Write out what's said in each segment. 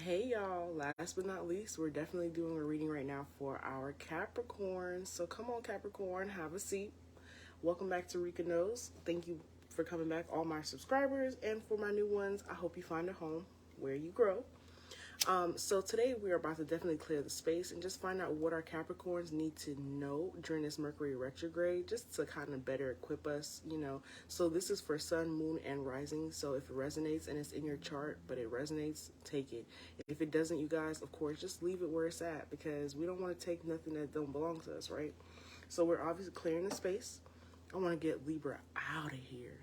Hey y'all, last but not least, we're definitely doing a reading right now for our Capricorn. So come on, Capricorn, have a seat. Welcome back to Rika Knows. Thank you for coming back, all my subscribers, and for my new ones, I hope you find a home where you grow. So today we are about to definitely clear the space and just find out what our Capricorns need to know during this Mercury Retrograde, just to kind of better equip us, So this is for sun, moon, and rising. So if it resonates and it's in your chart, but it resonates, take it. If it doesn't, you guys, of course, just leave it where it's at, because we don't want to take nothing that don't belong to us, right? So we're obviously clearing the space. I want to get Libra out of here,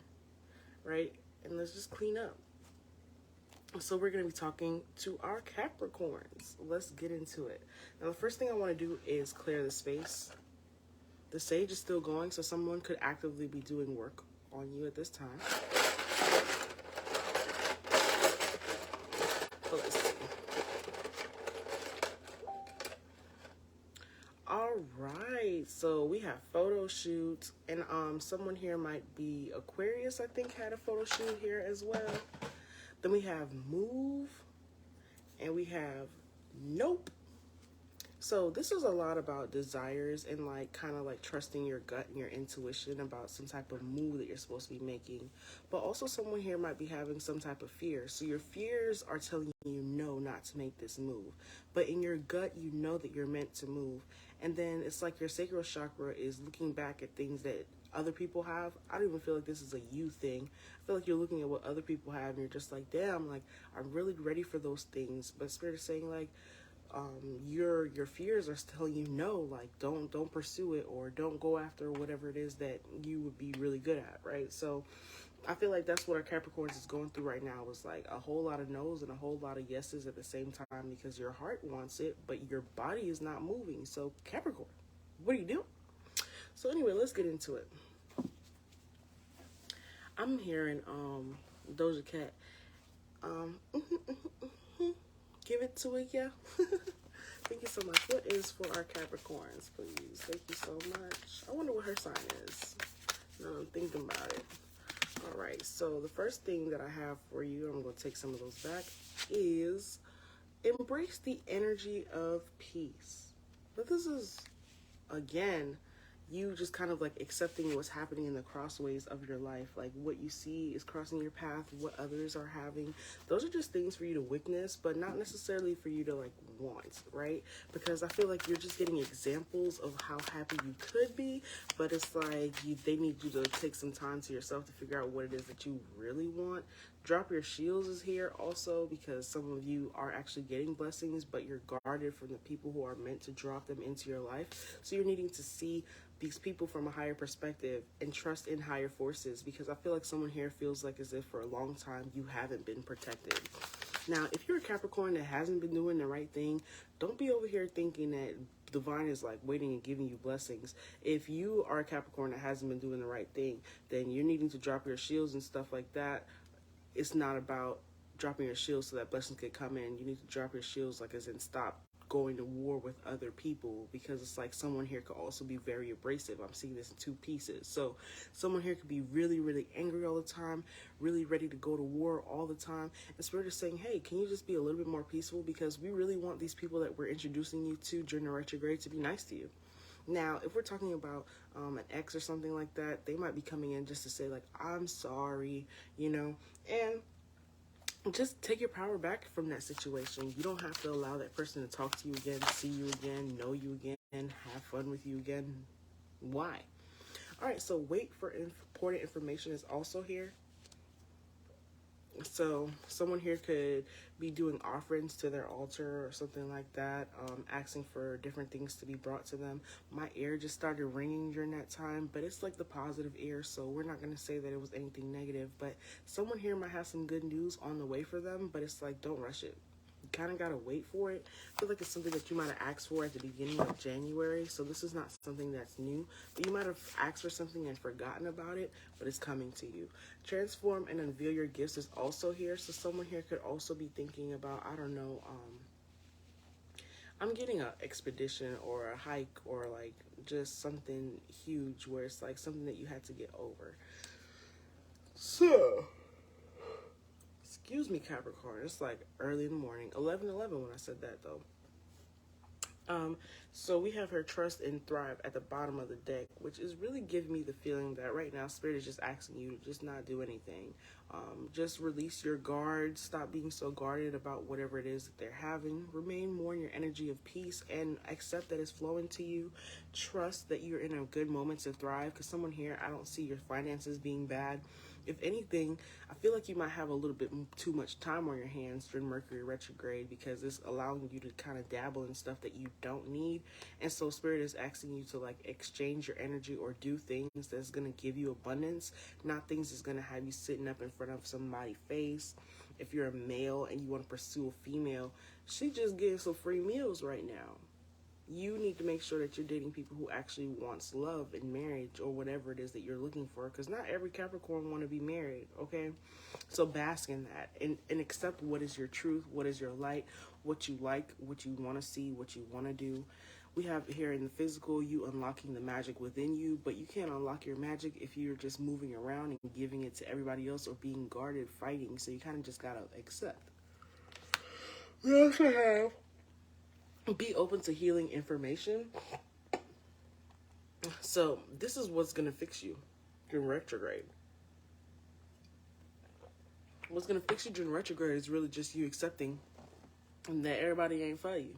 right? And let's just clean up. So we're going to be talking to our Capricorns. Let's get into it. Now, the first thing I want to do is clear the space. The sage is still going, so someone could actively be doing work on you at this time. So let's see. All right, so we have photo shoots, and someone here might be Aquarius, I think, had a photo shoot here as well. Then we have move, and we have nope. So this is a lot about desires and kind of trusting your gut and your intuition about some type of move that you're supposed to be making. But also someone here might be having some type of fear. So your fears are telling you no, not to make this move. But in your gut, you know that you're meant to move. And then it's like your sacral chakra is looking back at things that other people have. I don't even feel like this is a you thing. I feel like you're looking at what other people have and you're just like, damn, I'm really ready for those things. But Spirit is saying your fears are telling you no, don't pursue it, or don't go after whatever it is that you would be really good at, right? So I feel like that's what our Capricorns is going through right now, is a whole lot of no's and a whole lot of yeses at the same time, because your heart wants it, but your body is not moving. So Capricorn, what are you doing? So anyway, let's get into it. I'm hearing Doja Cat. Give it to it, yeah. Thank you so much. What is for our Capricorns, please? Thank you so much. I wonder what her sign is. Now I'm thinking about it. All right, so the first thing that I have for you, I'm going to take some of those back, is embrace the energy of peace. But this is, again, you just kind of accepting what's happening in the crossways of your life. What you see is crossing your path, what others are having. Those are just things for you to witness, but not necessarily for you to want, right? Because I feel like you're just getting examples of how happy you could be, but it's they need you to take some time to yourself to figure out what it is that you really want. Drop your shields is here also, because some of you are actually getting blessings, but you're guarded from the people who are meant to drop them into your life. So you're needing to see these people from a higher perspective and trust in higher forces, because I feel like someone here feels as if for a long time you haven't been protected. Now, if you're a Capricorn that hasn't been doing the right thing, don't be over here thinking that divine is waiting and giving you blessings. If you are a Capricorn that hasn't been doing the right thing, then you're needing to drop your shields and stuff like that. It's not about dropping your shields so that blessings could come in. You need to drop your shields as in stop going to war with other people, because it's someone here could also be very abrasive. I'm seeing this in two pieces. So someone here could be really, really angry all the time, really ready to go to war all the time. And Spirit is saying, hey, can you just be a little bit more peaceful? Because we really want these people that we're introducing you to during the retrograde to be nice to you. Now, if we're talking about an ex or something like that, they might be coming in just to say I'm sorry, and just take your power back from that situation. You don't have to allow that person to talk to you again, see you again, know you again, have fun with you again. Why? All right, so wait for important information is also here. So someone here could be doing offerings to their altar or something like that, asking for different things to be brought to them. My ear just started ringing during that time, but it's the positive ear, so we're not going to say that it was anything negative. But someone here might have some good news on the way for them, but it's don't rush it. You kind of got to wait for it. I feel like it's something that you might have asked for at the beginning of January, so this is not something that's new, but you might have asked for something and forgotten about it, but it's coming to you. Transform and unveil your gifts is also here, so someone here could also be thinking about, I don't know, I'm getting an expedition or a hike or just something huge where it's something that you had to get over. So, Excuse me, Capricorn. It's like early in the morning. 11:11 when I said that, though. So we have her trust and thrive at the bottom of the deck, which is really giving me the feeling that right now Spirit is just asking you to just not do anything. Just release your guard. Stop being so guarded about whatever it is that they're having. Remain more in your energy of peace and accept that it's flowing to you. Trust that you're in a good moment to thrive, because someone here, I don't see your finances being bad. If anything, I feel like you might have a little bit too much time on your hands during Mercury Retrograde, because it's allowing you to kind of dabble in stuff that you don't need. And so Spirit is asking you to like exchange your energy or do things that's going to give you abundance, not things that's going to have you sitting up in front of somebody's face. If you're a male and you want to pursue a female, she just getting some free meals right now. You need to make sure that you're dating people who actually wants love and marriage or whatever it is that you're looking for, because not every Capricorn want to be married, okay? So bask in that and accept what is your truth, what is your light, what you like, what you want to see, what you want to do. We have here in the physical, you unlocking the magic within you, but you can't unlock your magic if you're just moving around and giving it to everybody else or being guarded, fighting. So you kind of just got to accept. We also have be open to healing information. So this is what's going to fix you during retrograde. What's going to fix you during retrograde is really just you accepting that everybody ain't for you.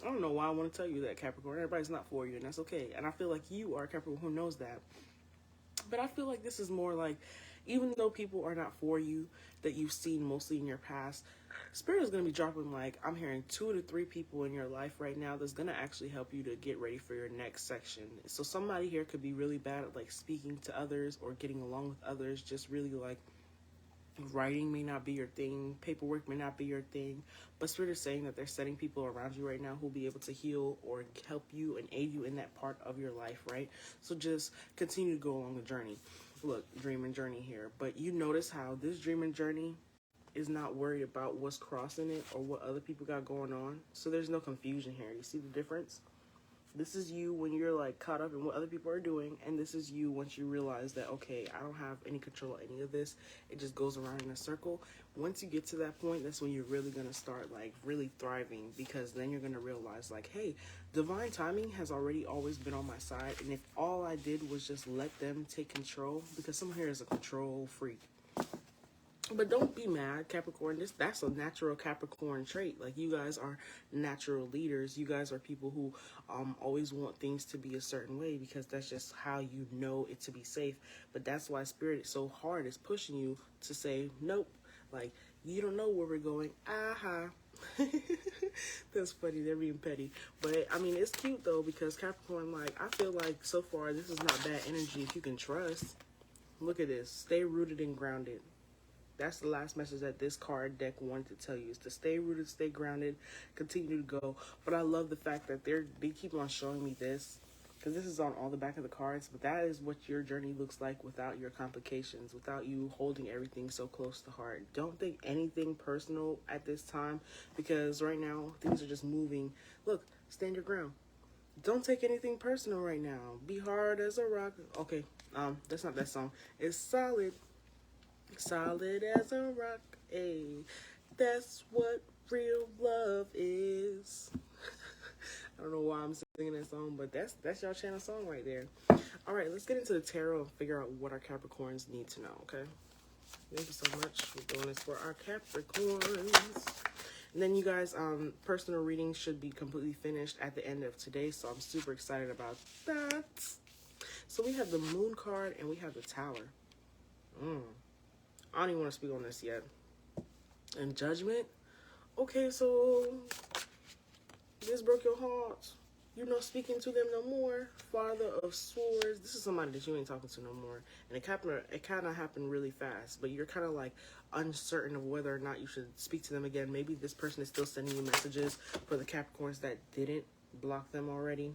I don't know why I want to tell you that, Capricorn. Everybody's not for you, and that's okay. And I feel like you are a Capricorn who knows that. But I feel like this is more like, even though people are not for you, that you've seen mostly in your past, Spirit is going to be dropping, like, I'm hearing 2 to 3 people in your life right now that's going to actually help you to get ready for your next section. So somebody here could be really bad at, like, speaking to others or getting along with others. Just really, like, writing may not be your thing. Paperwork may not be your thing. But Spirit is saying that they're setting people around you right now who will be able to heal or help you and aid you in that part of your life, right? So just continue to go along the journey. Look, dream and journey here. But you notice how this dream and journey is not worried about what's crossing it or what other people got going on. So there's no confusion here. You see the difference? This is you when you're like caught up in what other people are doing, and this is you once you realize that, okay, I don't have any control of any of this. It just goes around in a circle. Once you get to that point, that's when you're really going to start like really thriving, because then you're going to realize like, hey, divine timing has already always been on my side, and if all I did was just let them take control, because someone here is a control freak. But don't be mad, Capricorn. That's a natural Capricorn trait. Like, you guys are natural leaders. You guys are people who always want things to be a certain way, because that's just how you know it to be safe. But that's why Spirit is so hard. It's pushing you to say, nope. Like, you don't know where we're going. Aha. That's funny. They're being petty. But, I mean, it's cute, though, because Capricorn, like, I feel like so far this is not bad energy if you can trust. Look at this. Stay rooted and grounded. That's the last message that this card deck wanted to tell you, is to stay rooted, stay grounded, continue to go. But I love the fact that they keep on showing me this, because this is on all the back of the cards, but that is what your journey looks like without your complications, without you holding everything so close to heart. Don't think anything personal at this time, because right now things are just moving. Look, stand your ground. Don't take anything personal right now. Be hard as a rock. Okay, that's not that song. It's solid. Solid as a rock, ayy. That's what real love is. I don't know why I'm singing that song, but that's y'all channel song right there. All right, let's get into the tarot and figure out what our Capricorns need to know, okay? Thank you so much for doing this for our Capricorns. And then you guys, personal reading should be completely finished at the end of today, so I'm super excited about that. So we have the Moon card and we have the Tower. I don't even want to speak on this yet. And Judgment. Okay, so this broke your heart. You're not speaking to them no more. Father of Swords. This is somebody that you ain't talking to no more. And it kind of happened really fast. But you're kind of like uncertain of whether or not you should speak to them again. Maybe this person is still sending you messages for the Capricorns that didn't block them already.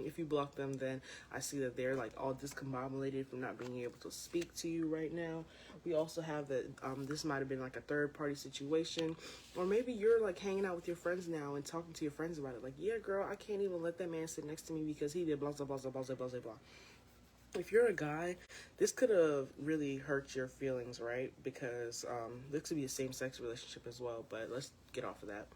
If you block them, then I see that they're like all discombobulated from not being able to speak to you right now. We also have that this might have been like a third party situation, or maybe you're like hanging out with your friends now and talking to your friends about it, like, yeah girl, I can't even let that man sit next to me because he did blah blah blah blah blah blah blah blah. if you're a guy, this could have really hurt your feelings, right? Because this could be a same-sex relationship as well, but let's get off of that.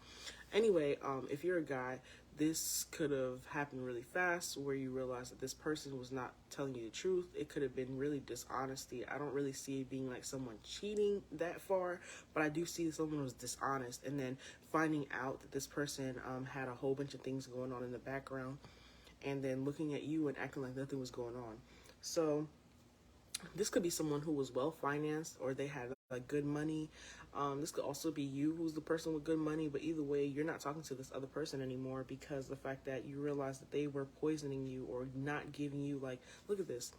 Anyway, if you're a guy, this could have happened really fast where you realize that this person was not telling you the truth. It could have been really dishonesty. I don't really see it being like someone cheating that far, but I do see someone was dishonest and then finding out that this person had a whole bunch of things going on in the background and then looking at you and acting like nothing was going on. So this could be someone who was well financed or they had like good money. This could also be you who's the person with good money, but either way, you're not talking to this other person anymore because the fact that you realize that they were poisoning you or not giving you, like, look at this.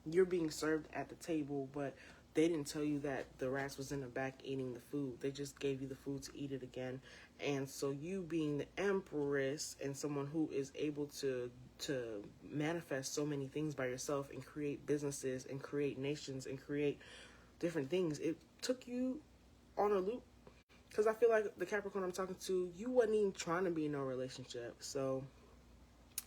You're being served at the table, but they didn't tell you that the rats was in the back eating the food. They just gave you the food to eat it again. And so you being the empress and someone who is able to manifest so many things by yourself and create businesses and create nations and create different things, it took you on a loop. Because I feel like the Capricorn I'm talking to, you wasn't even trying to be in no relationship. So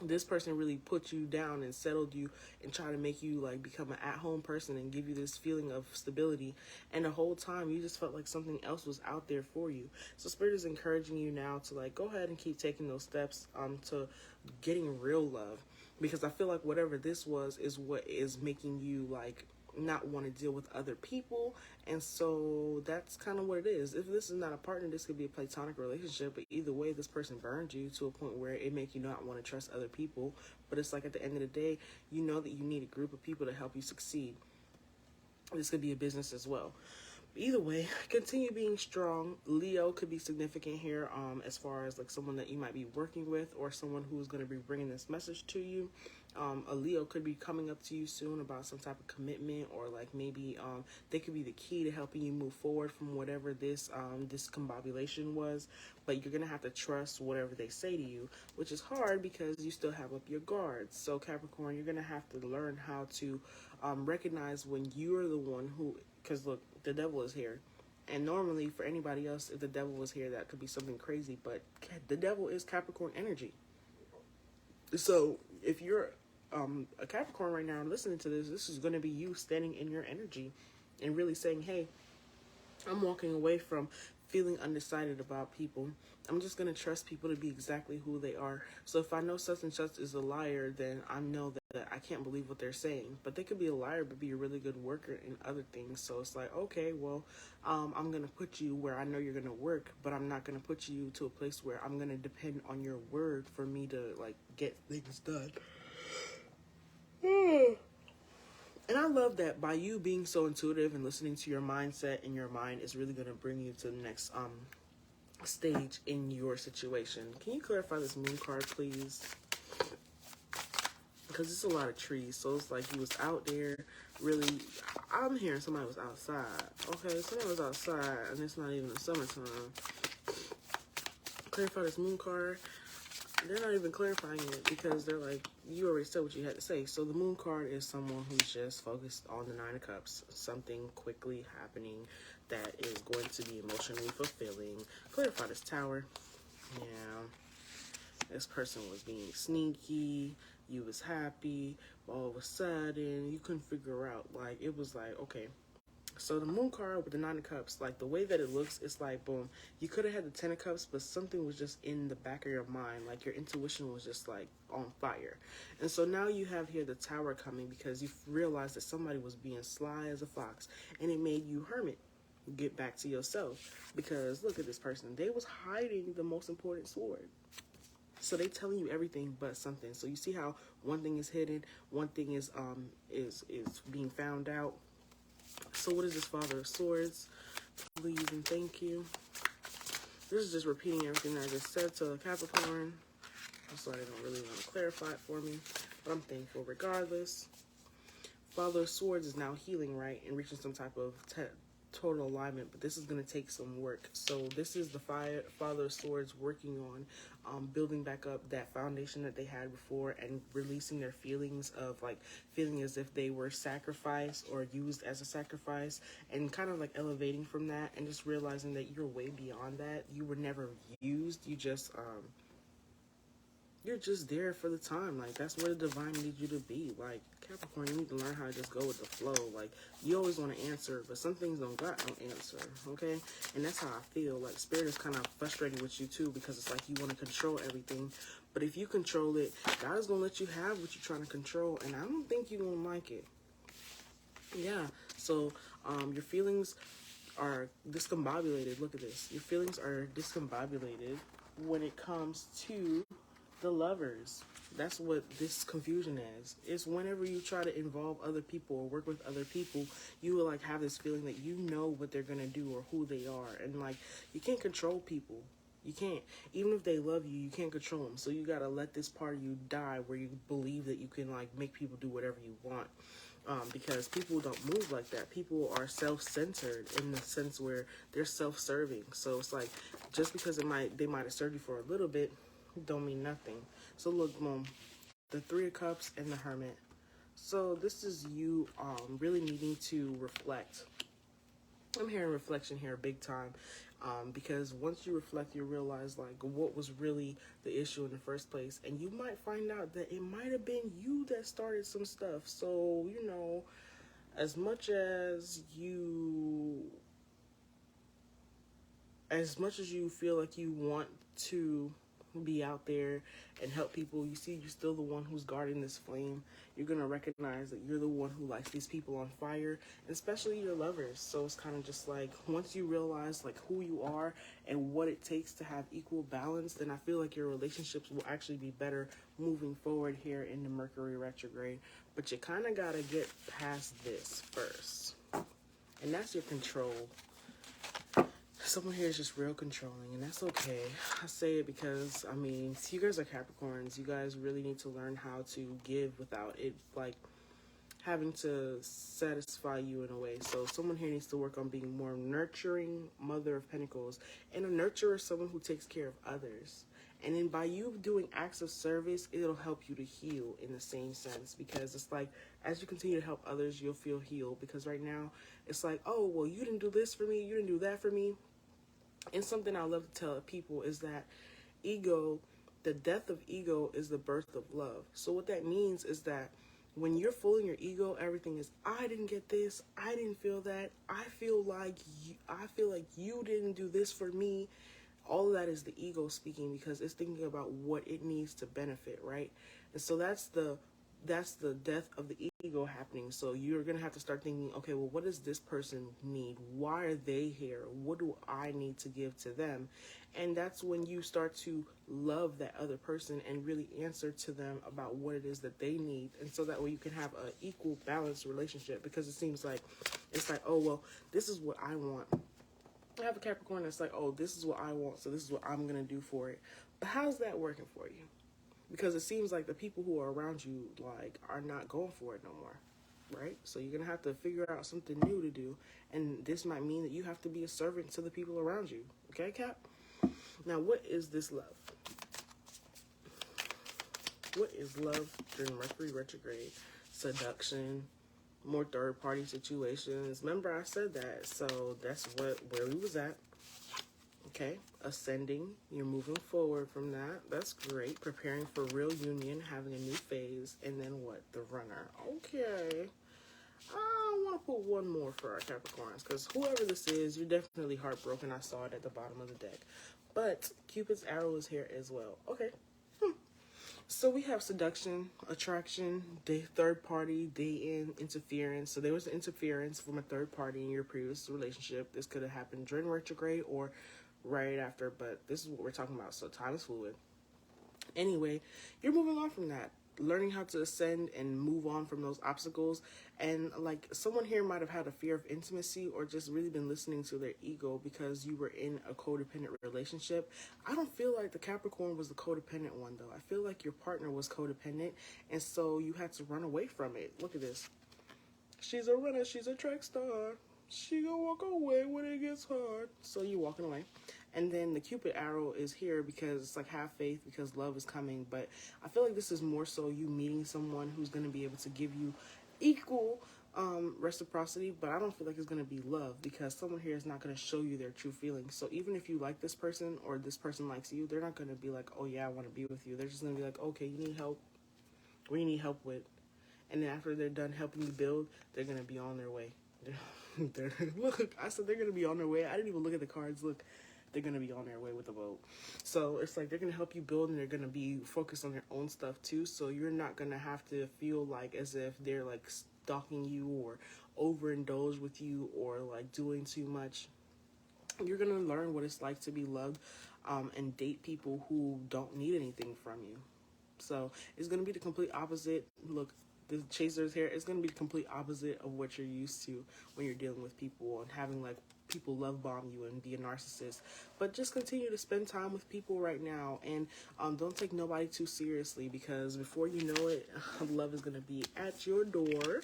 this person really put you down and settled you and tried to make you like become an at-home person and give you this feeling of stability, and the whole time you just felt like something else was out there for you. So Spirit is encouraging you now to like go ahead and keep taking those steps to getting real love, because I feel like whatever this was is what is making you like not want to deal with other people. And so that's kind of what it is. If this is not a partner, this could be a platonic relationship, but either way, this person burned you to a point where it make you not want to trust other people. But it's like at the end of the day, you know that you need a group of people to help you succeed. This could be a business as well. Either way, continue being strong. Leo could be significant here, as far as like someone that you might be working with or someone who's going to be bringing this message to you. A Leo could be coming up to you soon about some type of commitment, or like maybe they could be the key to helping you move forward from whatever this discombobulation was. But you're gonna have to trust whatever they say to you, which is hard because you still have up your guards. So Capricorn, you're gonna have to learn how to recognize when you're the one who, because look, the devil is here. And normally for anybody else, if the devil was here, that could be something crazy, but the devil is Capricorn energy. So if you're a Capricorn right now listening to this, this is going to be you standing in your energy and really saying, hey, I'm walking away from feeling undecided about people. I'm just going to trust people to be exactly who they are. So if I know such and such is a liar, then I know that I can't believe what they're saying. But they could be a liar but be a really good worker in other things. So it's like, okay, well, I'm going to put you where I know you're going to work, but I'm not going to put you to a place where I'm going to depend on your word for me to like get things done. And I love that by you being so intuitive and listening to your mindset, and your mind is really going to bring you to the next stage in your situation. Can you clarify this moon card, please? Because it's a lot of trees, so it's like you was out there really. I'm hearing somebody was outside. Okay, somebody was outside, and it's not even the summertime. Clarify this moon card. They're not even clarifying it because they're like, you already said what you had to say. So the moon card is someone who's just focused on the Nine of Cups. Something quickly happening that is going to be emotionally fulfilling. Clarify this Tower. Yeah. This person was being sneaky. You was happy. All of a sudden, you couldn't figure out. Like, it was like, okay. So the moon card with the Nine of Cups, like the way that it looks, it's like, boom, you could have had the Ten of Cups, but something was just in the back of your mind. Like your intuition was just like on fire. And so now you have here the Tower coming because you realized that somebody was being sly as a fox, and it made you hermit. Get back to yourself, because look at this person. They was hiding the most important sword. So they telling you everything but something. So you see how one thing is hidden, one thing is being found out. So what is this Father of Swords? Please and thank you. This is just repeating everything I just said to Capricorn. I'm sorry, I don't really want to clarify it for me, but I'm thankful regardless. Father of Swords is now healing, right, and reaching some type of total alignment, but this is going to take some work. So this is the Father of Swords working on building back up that foundation that they had before and releasing their feelings of like feeling as if they were sacrificed or used as a sacrifice, and kind of like elevating from that and just realizing that you're way beyond that. You were never used. You just you're just there for the time. Like, that's where the divine needs you to be. Like, Capricorn, you need to learn how to just go with the flow. Like, you always want to answer, but some things don't answer, okay? And that's how I feel. Like, Spirit is kind of frustrated with you, too, because it's like you want to control everything. But if you control it, God is going to let you have what you're trying to control, and I don't think you're going to like it. Yeah, so your feelings are discombobulated. Look at this. Your feelings are discombobulated when it comes to the lovers. That's what this confusion is. It's whenever you try to involve other people or work with other people, you will like have this feeling that you know what they're gonna do or who they are, and like you can't control people. You can't. Even if they love you, you can't control them. So you gotta let this part of you die, where you believe that you can like make people do whatever you want. Because people don't move like that. People are self-centered in the sense where they're self-serving. So it's like, just because they might have served you for a little bit, don't mean nothing. So look, the Three of Cups and the Hermit. So this is you really needing to reflect. I'm hearing reflection here big time. Because once you reflect, you realize like what was really the issue in the first place, and you might find out that it might have been you that started some stuff. So as much as you feel like you want to be out there and help people, you see you're still the one who's guarding this flame. You're going to recognize that you're the one who lights these people on fire, and especially your lovers. So it's kind of just like, once you realize like who you are and what it takes to have equal balance, then I feel like your relationships will actually be better moving forward here in the Mercury retrograde. But you kind of got to get past this first, and that's your control. Someone here is just real controlling, and that's okay. I say it because, I mean, you guys are Capricorns. You guys really need to learn how to give without it, like, having to satisfy you in a way. So someone here needs to work on being more nurturing, Mother of Pentacles. And a nurturer is someone who takes care of others. And then by you doing acts of service, it'll help you to heal in the same sense. Because it's like, as you continue to help others, you'll feel healed. Because right now, it's like, oh, well, you didn't do this for me, you didn't do that for me. And something I love to tell people is that ego, the death of ego is the birth of love. So what that means is that when you're full in your ego, everything is, I didn't get this, I didn't feel that, I feel like you didn't do this for me. All of that is the ego speaking, because it's thinking about what it needs to benefit, right? And so that's the death of the ego happening. So you're going to have to start thinking, okay, well, what does this person need? Why are they here? What do I need to give to them? And that's when you start to love that other person and really answer to them about what it is that they need. And so that way you can have an equal, balanced relationship, because it seems like, it's like, oh, well, this is what I want. I have a Capricorn that's like, oh, this is what I want, so this is what I'm going to do for it. But how's that working for you? Because it seems like the people who are around you, like, are not going for it no more, right? So you're going to have to figure out something new to do. And this might mean that you have to be a servant to the people around you. Okay, Cap? Now, what is this love? What is love during Mercury retrograde? Seduction, more third-party situations. Remember, I said that. So that's where we was at. Okay, ascending, you're moving forward from that. That's great. Preparing for real union, having a new phase, and then what? The runner. Okay. I want to put one more for our Capricorns, because whoever this is, you're definitely heartbroken. I saw it at the bottom of the deck. But Cupid's arrow is here as well. Okay. So we have seduction, attraction, third party, day-in, interference. So there was interference from a third party in your previous relationship. This could have happened during retrograde or right after, but this is what we're talking about. So time is fluid. Anyway, you're moving on from that, learning how to ascend and move on from those obstacles. And like, someone here might have had a fear of intimacy, or just really been listening to their ego because you were in a codependent relationship. I don't feel like the Capricorn was the codependent one, though. I feel like your partner was codependent, and so you had to run away from it. Look at this. She's a runner, she's a track star. She gonna walk away when it gets hard. So you're walking away. And then the Cupid arrow is here because it's like, have faith, because love is coming. But I feel like this is more so you meeting someone who's going to be able to give you equal reciprocity, but I don't feel like it's going to be love, because someone here is not going to show you their true feelings. So even if you like this person or this person likes you, they're not going to be like, oh yeah, I want to be with you. They're just going to be like, okay, you need help. What do you need help with? And then after they're done helping you build, they're going to be on their way. Look, I said they're going to be on their way. I didn't even look at the cards. Look, they're going to be on their way with the boat. So it's like they're going to help you build, and they're going to be focused on their own stuff too. So you're not going to have to feel like as if they're like stalking you or overindulge with you or like doing too much. You're going to learn what it's like to be loved, and date people who don't need anything from you. So it's going to be the complete opposite. Look, the chasers here, it's going to be the complete opposite of what you're used to when you're dealing with people and having like people love bomb you and be a narcissist. But just continue to spend time with people right now, and don't take nobody too seriously, because before you know it, love is going to be at your door.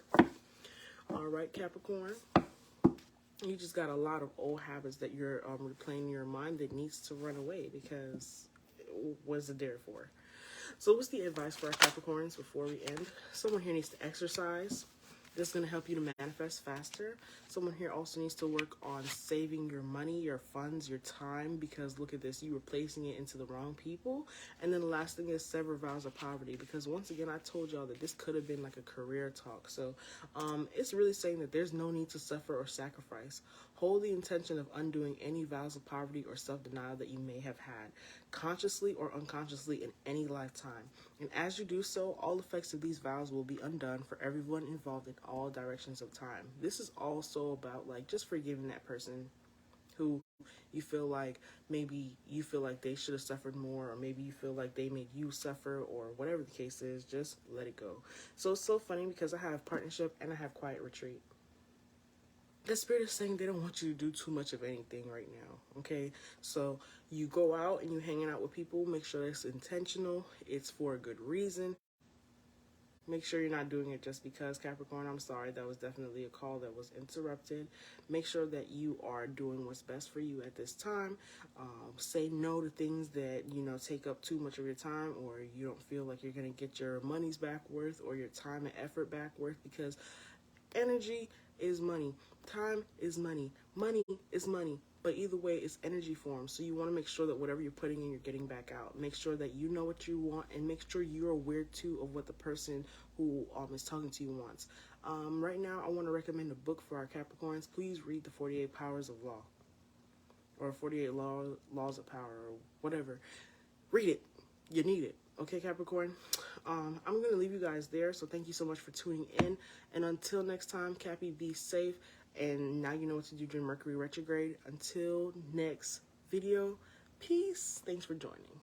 All right, Capricorn. You just got a lot of old habits that you're replaying in your mind that needs to run away, because what's it there for? So what's the advice for our Capricorns before we end? Someone here needs to exercise. This is going to help you to manifest faster. Someone here also needs to work on saving your money, your funds, your time, because look at this, you were placing it into the wrong people. And then the last thing is sever vows of poverty, because once again, I told y'all that this could have been like a career talk. So it's really saying that there's no need to suffer or sacrifice. Hold the intention of undoing any vows of poverty or self-denial that you may have had, consciously or unconsciously, in any lifetime. And as you do so, all effects of these vows will be undone for everyone involved in all directions of time. This is also about like just forgiving that person who you feel like maybe you feel like they should have suffered more, or maybe you feel like they made you suffer, or whatever the case is. Just let it go. So it's so funny because I have partnership and I have quiet retreat. The spirit is saying they don't want you to do too much of anything right now, okay? So you go out and you hanging out with people, make sure it's intentional, it's for a good reason. Make sure you're not doing it just because, Capricorn. I'm sorry, that was definitely a call that was interrupted. Make sure that you are doing what's best for you at this time. Say no to things that, take up too much of your time, or you don't feel like you're going to get your money's back worth or your time and effort back worth, because energy is money. Time is money. Money is money. But either way, it's energy form. So you want to make sure that whatever you're putting in, you're getting back out. Make sure that you know what you want, and make sure you're aware too of what the person who is talking to you wants. Right now, I want to recommend a book for our Capricorns. Please read the 48 Powers of Law, or 48 Laws of Power, or whatever. Read it. You need it. Okay, Capricorn? I'm going to leave you guys there. So thank you so much for tuning in. And until next time, Cappy, be safe. And now you know what to do during Mercury Retrograde. Until next video, peace. Thanks for joining.